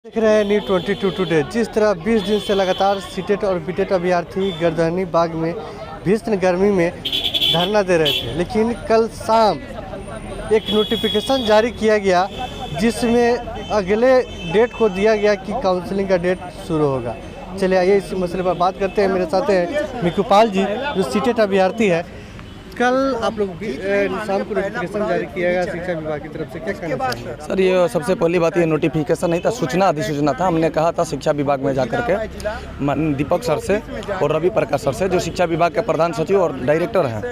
देख रहे हैं न्यू 22 टुडे। जिस तरह 20 दिन से लगातार सीटेट और बीटेट अभ्यर्थी गर्दनी बाग में भीषण गर्मी में धरना दे रहे थे, लेकिन कल शाम एक नोटिफिकेशन जारी किया गया जिसमें अगले डेट को दिया गया कि काउंसलिंग का डेट शुरू होगा। चलिए आइए इस मसले पर बात करते हैं। मेरे साथ हैं मिकुपाल जी जो सीटेट अभ्यर्थी है। कल आप लोग शाम को नोटिफिकेशन जारी किया गया शिक्षा विभाग की तरफ से, क्या कहना चाहिए? सर, ये सबसे पहली बात, ये नोटिफिकेशन नहीं था, सूचना अधिसूचना था। हमने कहा था शिक्षा विभाग में जाकर के दीपक सर से और रवि प्रकाश सर से, जो शिक्षा विभाग के प्रधान सचिव और डायरेक्टर हैं,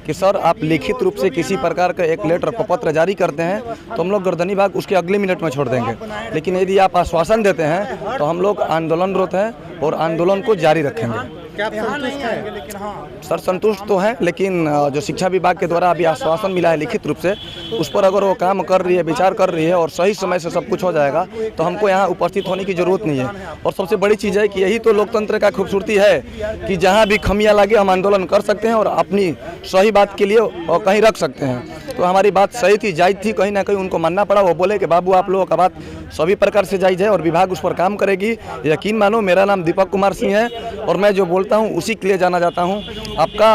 कि सर आप लिखित रूप से किसी प्रकार का एक लेटर प्रपत्र जारी करते हैं तो हम लोग गर्दनी बाग उसके अगले मिनट में छोड़ देंगे, लेकिन यदि आप आश्वासन देते हैं तो हम लोग आंदोलनरत हैं और आंदोलन को जारी रखेंगे। क्या आप संतुष्ट हैं? सर, संतुष्ट तो हैं, लेकिन जो शिक्षा विभाग के द्वारा अभी आश्वासन मिला है लिखित रूप से, उस पर अगर वो काम कर रही है, विचार कर रही है और सही समय से सब कुछ हो जाएगा तो हमको यहाँ उपस्थित होने की जरूरत नहीं है। और सबसे बड़ी चीज़ है कि यही तो लोकतंत्र का खूबसूरती है कि जहाँ भी खमियाँ लगे हम आंदोलन कर सकते हैं और अपनी सही बात के लिए और कहीं रख सकते हैं। तो हमारी बात सही थी, जायज़ थी, कहीं ना कहीं उनको मानना पड़ा। वो बोले कि बाबू आप लोगों का बात सभी प्रकार से जायज़ है और विभाग उस पर काम करेगी। यकीन मानो, मेरा नाम दीपक कुमार सिंह है और मैं जो बोलता हूँ उसी के लिए जाना जाता हूँ। आपका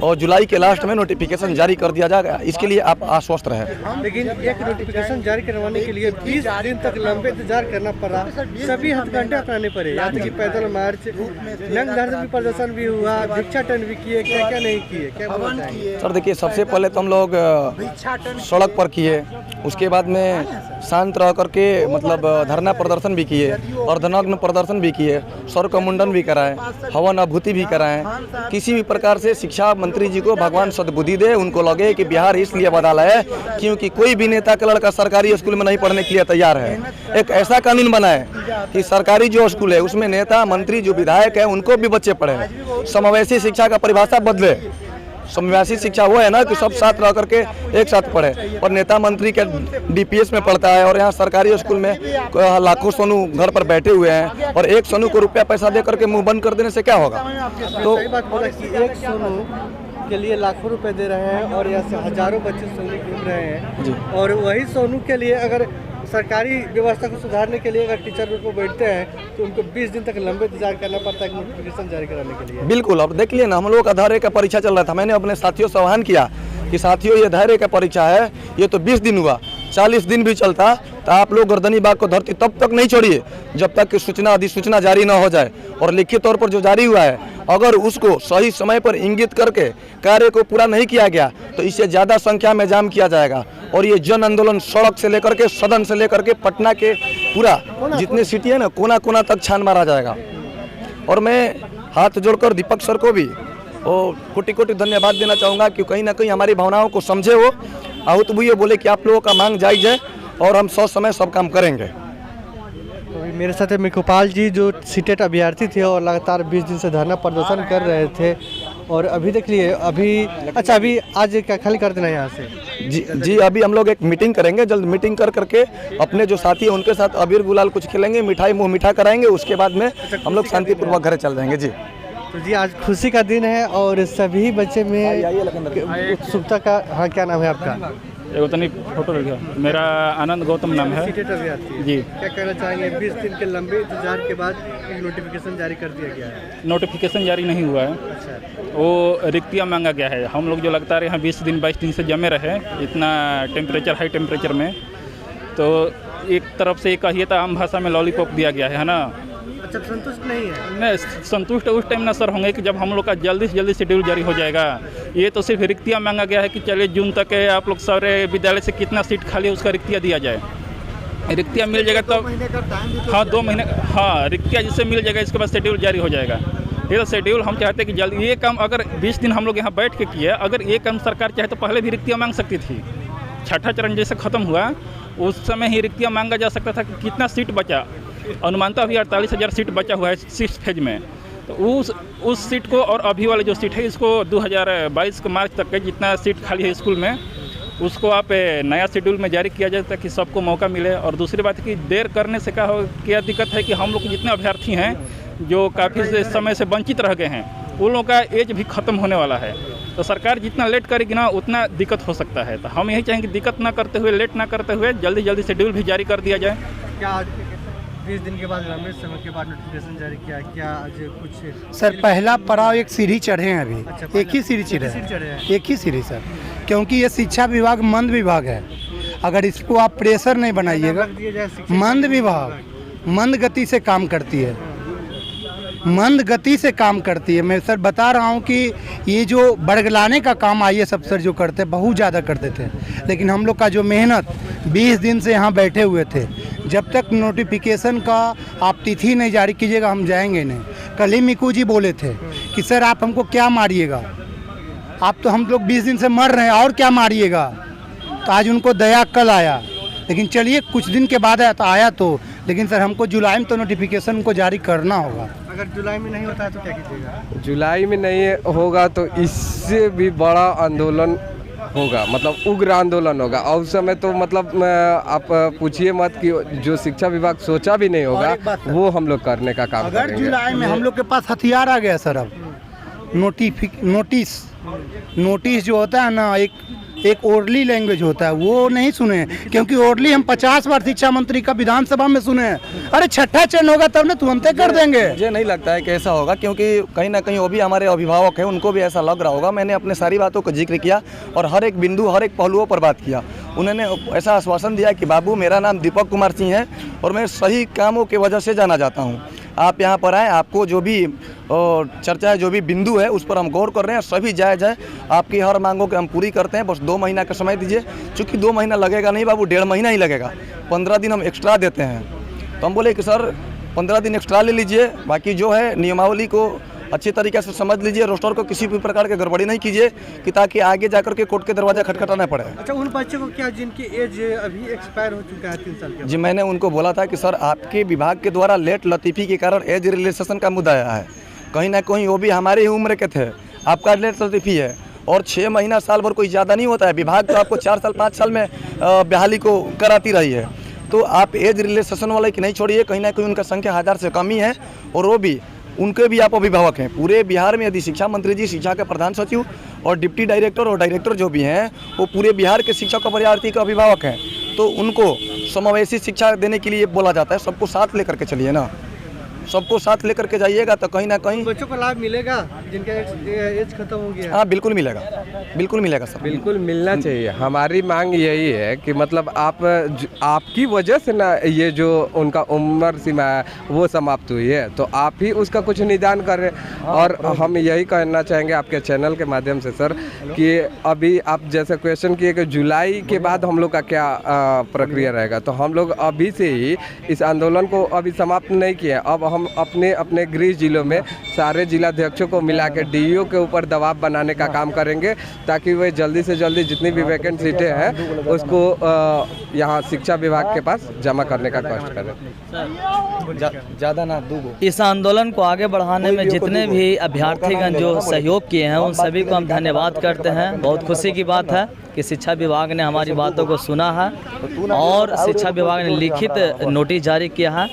और जुलाई के लास्ट में नोटिफिकेशन जारी कर दिया जाएगा, इसके लिए आप आश्वस्त रहें। लेकिन एक नोटिफिकेशन जारी करवाने के लिए 20 दिन तक लंबे इंतजार करना पड़ा, सभी हथकंडे अपनाने पड़े, यहाँ तक कि पैदल मार्च, नंग धरना प्रदर्शन भी हुआ, भिक्षाटन भी किए, क्या क्या नहीं किए, क्या बोलना चाहिए? सर देखिए, सबसे पहले तो हम लोग सड़क पर किए, उसके बाद में शांत रह करके मतलब धरना प्रदर्शन भी किए और धनग्न प्रदर्शन भी किए, सर का मुंडन भी कराए, हवन आभूति भी कराएं। किसी भी प्रकार से शिक्षा मंत्री जी को भगवान सद्बुद्धि दे, उनको लगे कि बिहार इसलिए बदला है क्योंकि कोई भी नेता का लड़का सरकारी स्कूल में नहीं पढ़ने के लिए तैयार है। एक ऐसा कानून बनाए कि सरकारी जो स्कूल है उसमें नेता मंत्री जो विधायक है उनको भी बच्चे पढ़े। समावेशी शिक्षा का परिभाषा बदले। समावेशी शिक्षा वो है ना कि सब साथ रह करके एक साथ पढ़े, और नेता मंत्री के डीपीएस में पढ़ता है और यहाँ सरकारी स्कूल में लाखों सोनू घर पर बैठे हुए हैं और एक सोनू को रुपया पैसा दे करके मुंह बंद कर देने से क्या होगा? तो सही बात बोला कि एक सोनू के लिए लाखों रुपए दे रहे हैं और यहाँ से हजारों बच्चे सोनू घूम रहे हैं जी। और वही सोनू के लिए अगर सरकारी व्यवस्था को सुधारने के लिए अगर टीचर रूप में बैठते हैं तो उनको 20 दिन तक लंबे इंतजार करना पड़ता है नोटिफिकेशन जारी कराने के लिए। बिल्कुल, अब देख लिए ना, हम लोग का धैर्य का परीक्षा चल रहा था। मैंने अपने साथियों से आह्वान किया कि साथियों ये धैर्य का परीक्षा है, ये तो 20 दिन हुआ, 40 दिन भी चलता तो आप लोग गर्दनी बाग को धरती तब तक नहीं छोड़िए जब तक कि सूचना अधिसूचना जारी न हो जाए। और लिखित तौर पर जो जारी हुआ है, अगर उसको सही समय पर इंगित करके कार्य को पूरा नहीं किया गया तो इससे ज़्यादा संख्या में जाम किया जाएगा और ये जन आंदोलन सड़क से लेकर के, सदन से लेकर के पटना के पूरा जितने सिटी है ना, कोना कोना तक छान मारा जाएगा। और मैं हाथ जोड़कर दीपक सर को भी कोटि कोटि धन्यवाद देना चाहूँगा कि कहीं ना कहीं हमारी भावनाओं को समझे, वो आहूत भी ये बोले कि आप लोगों का मांग जायज़ है और हम सौ समय सब काम करेंगे। तो मेरे साथ है मिकुपाल जी जो सीटेट अभ्यर्थी थे और लगातार 20 दिन से धरना प्रदर्शन कर रहे थे और अभी देख लिए अभी आज क्या खाली कर देना है यहाँ से? जी, अभी हम लोग एक मीटिंग करेंगे, जल्द मीटिंग कर करके अपने जो साथी हैं उनके साथ अबीर गुलाल कुछ खेलेंगे, मिठाई मुँह मीठा कराएंगे, उसके बाद में हम लोग शांतिपूर्वक घर चल जाएंगे। जी तो जी, आज खुशी का दिन है और सभी बच्चे में उत्सुकता का। हाँ, क्या नाम है आपका? एगो फोटो रखा। मेरा आनंद गौतम नाम है। सीटेट अभ्यर्थी जी। क्या कहना चाहेंगे? 20 दिन के लंबे इंतजार के बाद एक नोटिफिकेशन जारी कर दिया गया है। नोटिफिकेशन जारी नहीं हुआ है, अच्छा, वो रिक्तियाँ मांगा गया है। हम लोग जो लगातार यहाँ 20 दिन 22 दिन से जमे रहे इतना टेम्परेचर, हाई टेम्परेचर में, तो एक तरफ से कहिए तो आम भाषा में लॉलीपॉप दिया गया है ना। अच्छा, संतुष्ट नहीं है? नहीं, संतुष्ट उस टाइम ना सर होंगे कि जब हम लोग का जल्दी से जल्दी शेड्यूल जारी हो जाएगा। ये तो सिर्फ रिक्तियाँ मांगा गया है कि चलिए जून तक आप लोग सारे विद्यालय से कितना सीट खाली है उसका रिक्तियाँ दिया जाए। रिक्तियाँ मिल जाएगा तो हाँ 2 महीने, हाँ रिक्तियाँ जिससे मिल जाएगा इसके बाद शेड्यूल जारी हो जाएगा। ये तो शेड्यूल हम चाहते हैं कि जल्दी ये काम, अगर 20 दिन हम लोग यहाँ बैठ के किए, अगर ये काम सरकार चाहे तो पहले भी रिक्तियाँ मांग सकती थी। छठा चरण जैसे ख़त्म हुआ उस समय ही रिक्तियाँ मांगा जा सकता था कि कितना सीट बचा। अनुमानतः अभी 48,000 सीट बचा हुआ है 6 फेज में, तो उस सीट को और अभी वाले जो सीट है इसको 2022 के मार्च तक के जितना सीट खाली है स्कूल में उसको आप नया शेड्यूल में जारी किया जाए ताकि सबको मौका मिले। और दूसरी बात है कि देर करने से क्या दिक्कत है कि हम लोग जितने अभ्यर्थी हैं जो काफ़ी समय से वंचित रह गए हैं उन लोगों का एज भी ख़त्म होने वाला है, तो सरकार जितना लेट करेगी ना उतना दिक्कत हो सकता है। तो हम यही चाहेंगे दिक्कत ना करते हुए, लेट ना करते हुए जल्दी जल्दी शेड्यूल भी जारी कर दिया जाए। क्या 20 दिन के बाद लंबे समय के बाद नोटिफिकेशन जारी किया, क्या आज कुछ? सर पहला पड़ाव एक सीढ़ी चढ़े हैं अभी। अच्छा, एक ही सीढ़ी सीढ़ी चढ़े चढ़े हैं, हैं। एक ही सीढ़ी सर, क्योंकि ये शिक्षा विभाग मंद विभाग है। अगर इसको आप प्रेशर नहीं बनाइएगा, रख दिया जाए शिक्षक मंद विभाग मंद गति से काम करती है, मंद गति से काम करती है। मैं सर बता रहा हूँ कि ये जो बरगलाने का काम IAS अफसर जो करते बहुत ज़्यादा करते थे, लेकिन हम लोग का जो मेहनत 20 दिन से यहाँ बैठे हुए थे, जब तक नोटिफिकेशन का आप तिथि नहीं जारी कीजिएगा हम जाएंगे नहीं। कल ही मिकू जी बोले थे कि सर आप हमको क्या मारिएगा, आप तो हम लोग 20 दिन से मर रहे हैं और क्या मारिएगा। तो आज उनको दया कल आया, लेकिन चलिए कुछ दिन के बाद आया तो लेकिन सर हमको जुलाई में तो नोटिफिकेशन को जारी करना होगा। अगर जुलाई में नहीं होता है तो क्या कीजिएगा? जुलाई में नहीं होगा तो इससे भी बड़ा आंदोलन होगा, मतलब उग्र आंदोलन होगा। और उस समय तो मतलब आप पूछिए मत कि जो शिक्षा विभाग सोचा भी नहीं और एक होगा बात है, वो हम लोग करने का काम अगर करेंगे। जुलाई में हम लोग के पास हथियार आ गया सर, अब नोटिस जो होता है ना, एक ओरली लैंग्वेज होता है, वो नहीं सुने, क्योंकि ओरली हम 50 बार शिक्षा मंत्री का विधानसभा में सुने हैं। अरे छठा चरण होगा तब ना तुरंत कर देंगे। मुझे नहीं लगता है कि ऐसा होगा, क्योंकि कहीं ना कहीं वो भी हमारे अभिभावक हैं, उनको भी ऐसा लग रहा होगा। मैंने अपने सारी बातों का जिक्र किया और हर एक बिंदु हर एक पहलुओं पर बात किया। उन्होंने ऐसा आश्वासन दिया कि बाबू मेरा नाम दीपक कुमार सिंह है और मैं सही कामों की वजह से जाना जाता हूँ। आप यहाँ पर आएँ, आपको जो भी चर्चा है, जो भी बिंदु है उस पर हम गौर कर रहे हैं, सभी जायज़ है। आपकी हर मांगों के हम पूरी करते हैं, बस 2 महीना का समय दीजिए। चूँकि 2 महीना लगेगा नहीं बाबू, 1.5 महीना ही लगेगा, 15 दिन हम एक्स्ट्रा देते हैं। तो हम बोले कि सर 15 दिन एक्स्ट्रा ले लीजिए, बाकी जो है नियमावली को अच्छी तरीके से समझ लीजिए, रोस्टर को किसी भी प्रकार की गड़बड़ी नहीं कीजिए कि ताकि आगे जाकर के कोर्ट के दरवाजा खटखटाना पड़े। अच्छा, उन बच्चों को क्या जिनकी एज अभी एक्सपायर हो चुका है 3 साल के? जी, मैंने उनको बोला था कि सर आपके विभाग के द्वारा लेट लतीफ़ी के कारण एज रिलेक्सेशन का मुद्दा आया है। कहीं ना कहीं वो भी हमारी ही उम्र के थे, आपका लेट लतीफ़ी है और 6 महीना साल भर कोई ज़्यादा नहीं होता है। विभाग तो आपको 4 साल 5 साल में बहाली को कराती रही है, तो आप एज रिलेक्सेशन वाले की नहीं छोड़िए। कहीं ना कहीं उनका संख्या 1000 से कम ही है और वो भी उनके भी आप अभिभावक हैं। पूरे बिहार में यदि शिक्षा मंत्री जी, शिक्षा के प्रधान सचिव और डिप्टी डायरेक्टर और डायरेक्टर जो भी हैं वो पूरे बिहार के शिक्षक और विद्यार्थी के अभिभावक हैं, तो उनको समावेशी शिक्षा देने के लिए बोला जाता है। सबको साथ लेकर के चलिए ना, सबको साथ लेकर के जाइएगा तो कहीं ना कहीं बच्चों को लाभ मिलेगा जिनका एज खत्म हो गया। हाँ बिल्कुल मिलेगा, बिल्कुल मिलेगा सर, बिल्कुल मिलना चाहिए। हमारी मांग यही है कि मतलब आपकी वजह से ना ये जो उनका उम्र सीमा है वो समाप्त हुई है, तो आप ही उसका कुछ निदान करें। और हम यही कहना चाहेंगे आपके चैनल के माध्यम से सर कि अभी आप जैसे क्वेश्चन किए कि जुलाई के बाद हम लोग का क्या प्रक्रिया रहेगा, तो हम लोग अभी से ही इस आंदोलन को अभी समाप्त नहीं किए। अब हम अपने गृह जिलों में सारे जिलाध्यक्षों को मिला के DEO के ऊपर दबाव बनाने का काम करेंगे, ताकि वे जल्दी से जल्दी जितनी भी वैकेंट सीटें हैं उसको यहाँ शिक्षा विभाग के पास जमा करने का कष्ट करें। ज़्यादा ना दूगो। इस आंदोलन को आगे बढ़ाने में जितने भी अभ्यर्थीगण जो सहयोग किए हैं उन सभी को हम धन्यवाद करते हैं। बहुत खुशी की बात है कि शिक्षा विभाग ने हमारी बातों को सुना है और शिक्षा विभाग ने लिखित नोटिस जारी किया है।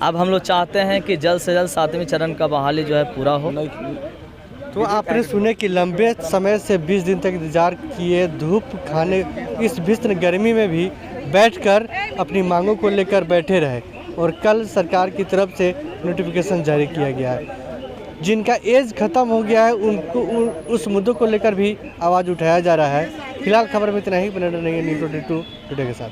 अब हम लोग चाहते हैं कि जल्द से जल्द 7वें चरण का बहाली जो है पूरा हो। तो आपने सुने कि लंबे समय से 20 दिन तक इंतजार किए, धूप खाने इस भीषण गर्मी में भी बैठकर अपनी मांगों को लेकर बैठे रहे और कल सरकार की तरफ से नोटिफिकेशन जारी किया गया है। जिनका एज खत्म हो गया है उनको उस मुद्दों को लेकर भी आवाज़ उठाया जा रहा है। फिलहाल खबर में इतना ही। बने रहिए न्यूज़ 22 टुडे के साथ।